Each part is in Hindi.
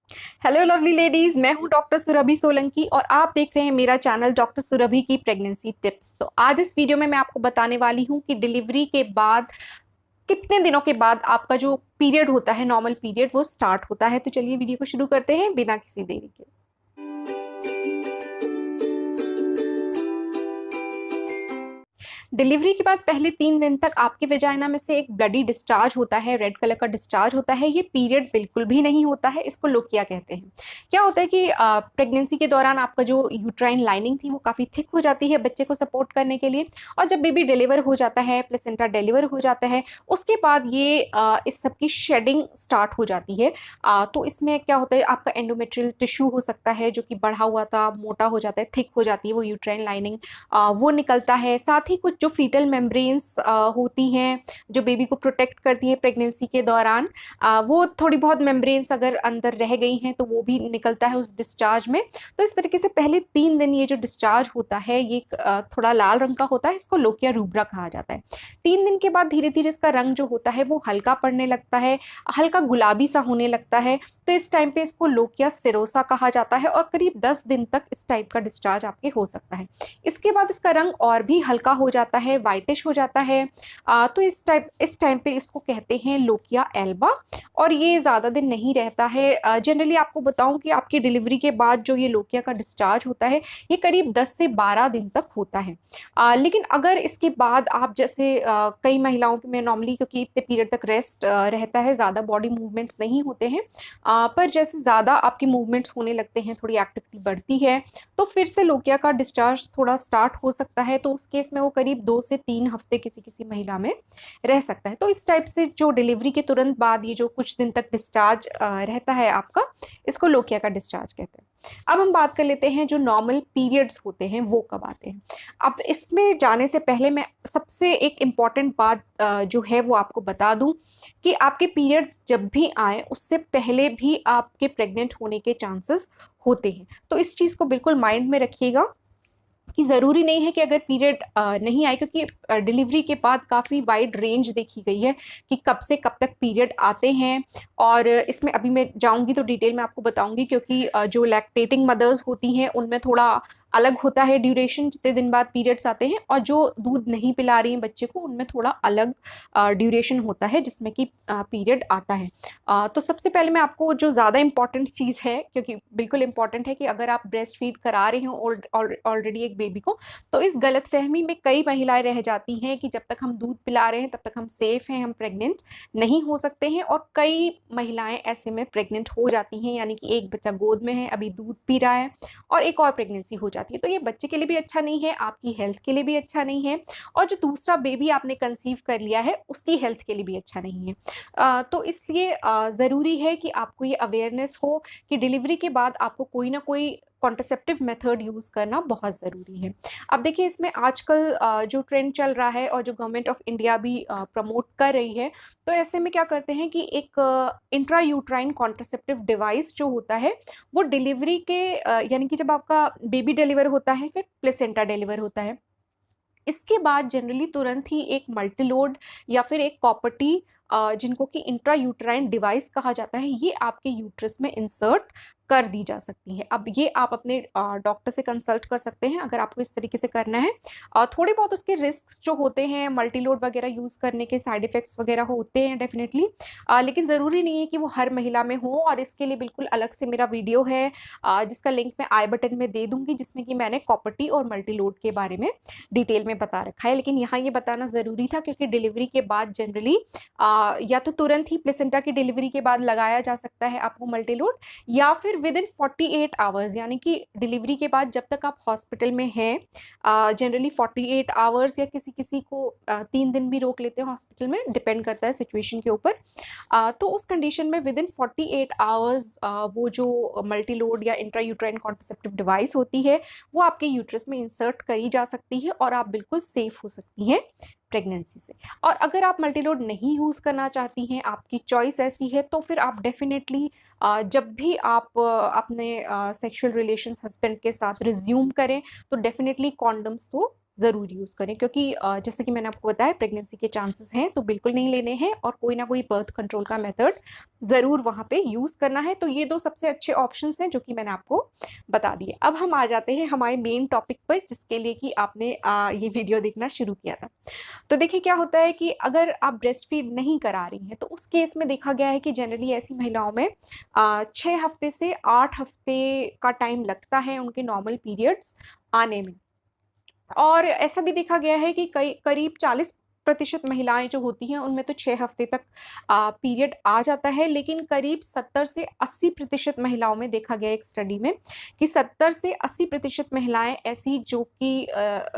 हेलो लवली लेडीज, मैं हूं डॉक्टर सुरभि सोलंकी और आप देख रहे हैं मेरा चैनल डॉक्टर सुरभि की प्रेगनेंसी टिप्स। तो आज इस वीडियो में मैं आपको बताने वाली हूं कि डिलीवरी के बाद कितने दिनों के बाद आपका जो पीरियड होता है, नॉर्मल पीरियड, वो स्टार्ट होता है। तो चलिए वीडियो को शुरू करते हैं बिना किसी देरी के। डिलीवरी के बाद पहले 3 दिन तक आपके वेजाइना में से एक ब्लडी डिस्चार्ज होता है, रेड कलर का डिस्चार्ज होता है। ये पीरियड बिल्कुल भी नहीं होता है, इसको लोकिया कहते हैं। क्या होता है कि प्रेगनेंसी के दौरान आपका जो यूट्राइन लाइनिंग थी वो काफ़ी थिक हो जाती है बच्चे को सपोर्ट करने के लिए, और जब बेबी डिलीवर हो जाता है, प्लेसेंटा डिलीवर हो जाता है, उसके बाद ये इस सब की शेडिंग स्टार्ट हो जाती है। तो इसमें क्या होता है, आपका एंडोमेट्रियल टिश्यू हो सकता है जो कि बढ़ा हुआ था, मोटा हो जाता है, थिक हो जाती है वो यूट्राइन लाइनिंग, वो निकलता है। साथ ही कुछ जो फीटल मेम्ब्रेन्स होती हैं जो बेबी को प्रोटेक्ट करती हैं प्रेगनेंसी के दौरान, वो थोड़ी बहुत मेम्ब्रेन्स अगर अंदर रह गई हैं तो वो भी निकलता है उस डिस्चार्ज में। तो इस तरीके से पहले 3 दिन ये जो डिस्चार्ज होता है ये थोड़ा लाल रंग का होता है, इसको लोकिया रूब्रा कहा जाता है। 3 दिन के बाद धीरे धीरे इसका रंग जो होता है वो हल्का पड़ने लगता है, हल्का गुलाबी सा होने लगता है। तो इस टाइम पे इसको लोकिया सिरोसा कहा जाता है और करीब 10 दिन तक इस टाइप का डिस्चार्ज आपके हो सकता है। इसके बाद इसका रंग और भी हल्का हो जाता है, वाइटिश हो जाता है। तो इस टाइम पे इसको कहते हैं लोकिया एल्बा, और ये ज़्यादा दिन नहीं रहता है। जनरली आपको बताऊं कि आपकी डिलीवरी के बाद जो ये लोकिया का डिस्चार्ज होता है ये करीब 10 से 12 दिन तक होता है। लेकिन अगर इसके बाद आप जैसे कई महिलाओं में नॉर्मली, क्योंकि इतने पीरियड तक रेस्ट रहता है, ज़्यादा बॉडी मूवमेंट्स नहीं होते हैं, पर जैसे ज़्यादा आपकी मूवमेंट्स होने लगते हैं, थोड़ी एक्टिविटी बढ़ती है, तो फिर से लोकिया का डिस्चार्ज थोड़ा स्टार्ट हो सकता है। तो उस केस में वो करीब 2 से 3 हफ्ते किसी किसी महिला में रह सकता है। तो इस टाइप से जो डिलीवरी के तुरंत बाद ये जो कुछ दिन तक डिस्चार्ज रहता है आपका, इसको लोकिया का डिस्चार्ज कहते हैं। अब हम बात कर लेते हैं जो नॉर्मल पीरियड्स होते हैं वो कब आते हैं। अब इसमें जाने से पहले मैं सबसे एक इम्पॉर्टेंट बात जो है वो आपको बता दूं कि आपके पीरियड्स जब भी आए उससे पहले भी आपके प्रेग्नेंट होने के चांसेस होते हैं। तो इस चीज़ को बिल्कुल माइंड में रखिएगा कि ज़रूरी नहीं है कि अगर पीरियड नहीं आए, क्योंकि डिलीवरी के बाद काफ़ी वाइड रेंज देखी गई है कि कब से कब तक पीरियड आते हैं। और इसमें अभी मैं जाऊंगी तो डिटेल में आपको बताऊंगी, क्योंकि जो लैक्टेटिंग मदर्स होती हैं उनमें थोड़ा अलग होता है ड्यूरेशन, जितने दिन बाद पीरियड्स आते हैं, और जो दूध नहीं पिला रही हैं बच्चे को उनमें थोड़ा अलग ड्यूरेशन होता है जिसमें कि पीरियड आता है। तो सबसे पहले मैं आपको जो ज़्यादा इंपॉर्टेंट चीज़ है, क्योंकि बिल्कुल इंपॉर्टेंट है, कि अगर आप ब्रेस्ट फीड करा रहे हो ऑलरेडी एक बेबी को, तो इस गलतफहमी में कई महिलाएं रह जाती हैं कि जब तक हम दूध पिला रहे हैं तब तक हम सेफ हैं, हम प्रेग्नेंट नहीं हो सकते हैं। और कई महिलाएं ऐसे में प्रेग्नेंट हो जाती हैं, यानी कि एक बच्चा गोद में है, अभी दूध पी रहा है, और एक और प्रेगनेंसी हो जाती है। तो ये बच्चे के लिए भी अच्छा नहीं है, आपकी हेल्थ के लिए भी अच्छा नहीं है, और जो दूसरा बेबी आपने कंसीव कर लिया है उसकी हेल्थ के लिए भी अच्छा नहीं है। तो इसलिए ज़रूरी है कि आपको ये अवेयरनेस हो कि डिलीवरी के बाद आपको कोई ना कोई कॉन्ट्रासेप्टिव मेथड यूज़ करना बहुत ज़रूरी है। अब देखिए, इसमें आजकल जो ट्रेंड चल रहा है और जो गवर्नमेंट ऑफ इंडिया भी प्रमोट कर रही है, तो ऐसे में क्या करते हैं कि एक इंट्रा यूट्राइन कॉन्ट्रासेप्टिव डिवाइस जो होता है वो डिलीवरी के यानी कि जब आपका बेबी डिलीवर होता है, फिर प्लेसेंटा डिलीवर होता है, इसके बाद जनरली तुरंत ही एक मल्टीलोड या फिर एक कॉपर्टी, जिनको कि इंट्रा यूट्राइन डिवाइस कहा जाता है, ये आपके यूट्रस में इंसर्ट कर दी जा सकती है। अब ये आप अपने डॉक्टर से कंसल्ट कर सकते हैं अगर आपको इस तरीके से करना है। थोड़े बहुत उसके रिस्क जो होते हैं, मल्टीलोड वगैरह यूज़ करने के साइड इफ़ेक्ट्स वगैरह होते हैं डेफिनेटली, लेकिन ज़रूरी नहीं है कि वो हर महिला में हो, और इसके लिए बिल्कुल अलग से मेरा वीडियो है जिसका लिंक मैं आई बटन में दे दूंगी, जिसमें कि मैंने कॉपर्टी और मल्टीलोड के बारे में डिटेल में बता रखा है। लेकिन यहाँ ये बताना ज़रूरी था क्योंकि डिलीवरी के बाद जनरली या तो तुरंत ही प्लेसेंटा की डिलीवरी के बाद लगाया जा सकता है आपको मल्टीलोड, या फिर विद इन 48 आवर्स, यानी कि डिलीवरी के बाद जब तक आप हॉस्पिटल में हैं, जनरली 48 आवर्स, या किसी किसी को 3 दिन भी रोक लेते हैं हॉस्पिटल में, डिपेंड करता है सिचुएशन के ऊपर। तो उस कंडीशन में विद इन 48 आवर्स वो जो मल्टीलोड या इंट्रायूट्राइन कॉन्ट्रासेप्टिव डिवाइस होती है वो आपके यूट्रस में इंसर्ट करी जा सकती है, और आप बिल्कुल सेफ हो सकती हैं प्रेगनेंसी से। और अगर आप मल्टीलोड नहीं यूज़ करना चाहती हैं, आपकी चॉइस ऐसी है, तो फिर आप डेफिनेटली जब भी आप अपने सेक्सुअल रिलेशंस हस्बैंड के साथ रिज्यूम करें तो डेफिनेटली कॉन्डम्स तो ज़रूर यूज़ करें, क्योंकि जैसे कि मैंने आपको बताया प्रेगनेंसी के चांसेस हैं तो बिल्कुल नहीं लेने हैं, और कोई ना कोई बर्थ कंट्रोल का मेथड ज़रूर वहाँ पे यूज़ करना है। तो ये 2 सबसे अच्छे ऑप्शंस हैं जो कि मैंने आपको बता दिए। अब हम आ जाते हैं हमारे मेन टॉपिक पर, जिसके लिए कि आपने ये वीडियो देखना शुरू किया था। तो देखिए क्या होता है कि अगर आप ब्रेस्ट फीड नहीं करा रही हैं तो उस केस में देखा गया है कि जनरली ऐसी महिलाओं में 6 हफ्ते से 8 हफ्ते का टाइम लगता है उनके नॉर्मल पीरियड्स आने में। और ऐसा भी देखा गया है कि कई करीब 40% महिलाएं जो होती हैं उनमें तो 6 हफ्ते तक पीरियड आ जाता है, लेकिन करीब 70 से 80% महिलाओं में देखा गया एक स्टडी में कि 70 से 80% महिलाएं ऐसी जो कि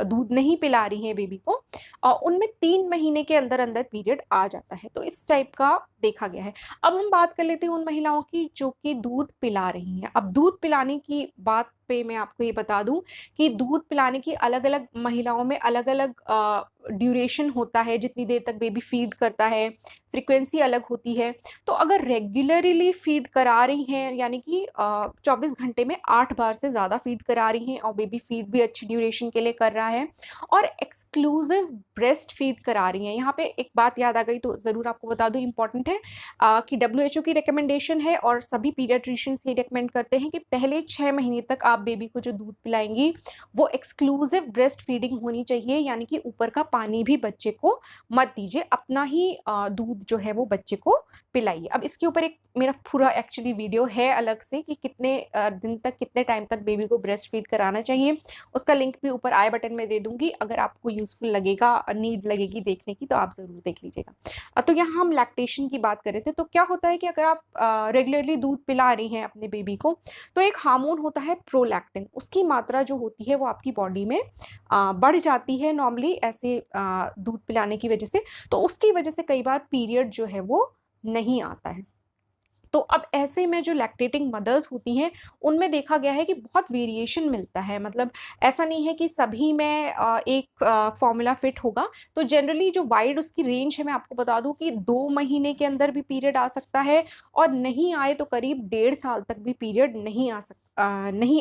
दूध नहीं पिला रही हैं बेबी को, और उनमें 3 महीने के अंदर अंदर पीरियड आ जाता है। तो इस टाइप का देखा गया है। अब हम बात कर लेते हैं उन महिलाओं की जो कि दूध पिला रही हैं। अब दूध पिलाने की बात पे मैं आपको ये बता दूं कि दूध पिलाने की अलग-अलग महिलाओं में अलग-अलग ड्यूरेशन होता है, जितनी देर तक बेबी फीड करता है, फ्रीक्वेंसी अलग होती है। तो अगर रेगुलरली फीड करा रही हैं, यानी कि 24 घंटे में 8 बार से ज़्यादा फीड करा रही हैं और बेबी फीड भी अच्छी ड्यूरेशन के लिए कर रहा है, और एक्सक्लूसिव ब्रेस्ट फीड करा रही हैं। यहाँ पे एक बात याद आ गई तो ज़रूर आपको बता दूँ, इम्पॉर्टेंट है कि WHO की रिकमेंडेशन है और सभी पीडियाट्रिशियंस ये रिकमेंड करते हैं कि पहले 6 महीने तक आप बेबी को जो दूध पिलाएंगी वो एक्सक्लूसिव ब्रेस्ट फीडिंग होनी चाहिए, यानी कि ऊपर का पानी भी बच्चे को मत दीजिए, अपना ही दूध जो है वो बच्चे को पिलाइए। अब इसके ऊपर एक मेरा पूरा एक्चुअली वीडियो है अलग से कि कितने दिन तक, कितने टाइम तक बेबी को ब्रेस्ट फीड कराना चाहिए। उसका लिंक भी ऊपर आई बटन में दे दूंगी, अगर आपको यूजफुल लगेगा, नीड लगेगी देखने की, तो आप जरूर देख लीजिएगा। तो यहाँ हम लैक्टेशन की बात कर रहे थे। तो क्या होता है कि अगर आप रेगुलरली दूध पिला रही हैं अपने बेबी को, तो एक हार्मोन होता है प्रोलैक्टिन, उसकी मात्रा जो होती है वो आपकी बॉडी में बढ़ जाती है नॉर्मली ऐसे दूध पिलाने की वजह से। तो उसकी वजह से कई बार पीरियड जो है वो नहीं आता है। तो अब ऐसे में जो लैक्टेटिंग मदर्स होती हैं उनमें देखा गया है कि बहुत वेरिएशन मिलता है, मतलब ऐसा नहीं है कि सभी में एक फॉर्मूला फिट होगा। तो जनरली जो वाइड उसकी रेंज है, मैं आपको बता दूं कि 2 महीने के अंदर भी पीरियड आ सकता है, और नहीं आए तो करीब 1.5 साल तक भी पीरियड नहीं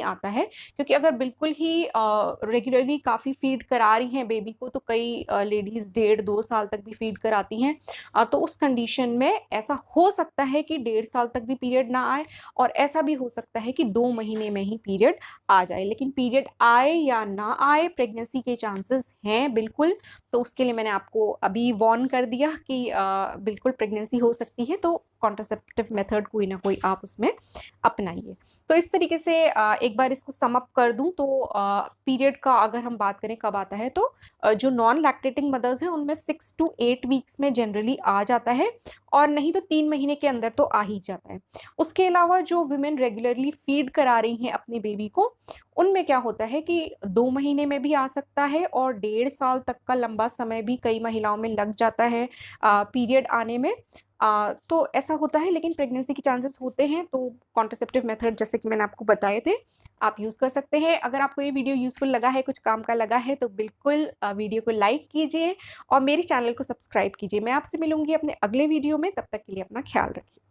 आता है। क्योंकि अगर बिल्कुल ही रेगुलरली काफ़ी फीड करा रही हैं बेबी को, तो कई लेडीज़ 1.5-2 साल तक भी फीड कराती हैं। तो उस कंडीशन में ऐसा हो सकता है कि 1.5 साल तक भी पीरियड ना आए, और ऐसा भी हो सकता है कि 2 महीने में ही पीरियड आ जाए। लेकिन पीरियड आए या ना आए, प्रेगनेंसी के चांसेस हैं बिल्कुल। तो उसके लिए मैंने आपको अभी वार्न कर दिया कि बिल्कुल प्रेगनेंसी हो सकती है, तो कॉन्ट्रासेप्टिव मेथड कोई ना कोई आप उसमें अपनाइए। तो इस तरीके से एक बार इसको सम अप कर दूं तो पीरियड का अगर हम बात करें कब आता है, तो जो नॉन लैक्टेटिंग मदर्स हैं उनमें 6 to 8 वीक्स में जनरली आ जाता है, और नहीं तो 3 महीने के अंदर तो आ ही जाता है। उसके अलावा जो वुमेन रेगुलरली फीड करा रही हैं अपने बेबी को, उनमें क्या होता है कि 2 महीने में भी आ सकता है, और 1.5 साल तक का लंबा समय भी कई महिलाओं में लग जाता है पीरियड आने में। तो ऐसा होता है, लेकिन प्रेगनेंसी के चांसेस होते हैं, तो कॉन्ट्रासेप्टिव मेथड जैसे कि मैंने आपको बताए थे आप यूज़ कर सकते हैं। अगर आपको ये वीडियो यूज़फुल लगा है, कुछ काम का लगा है, तो बिल्कुल वीडियो को लाइक कीजिए और मेरे चैनल को सब्सक्राइब कीजिए। मैं आपसे मिलूंगी अपने अगले वीडियो में, तब तक के लिए अपना ख्याल रखिए।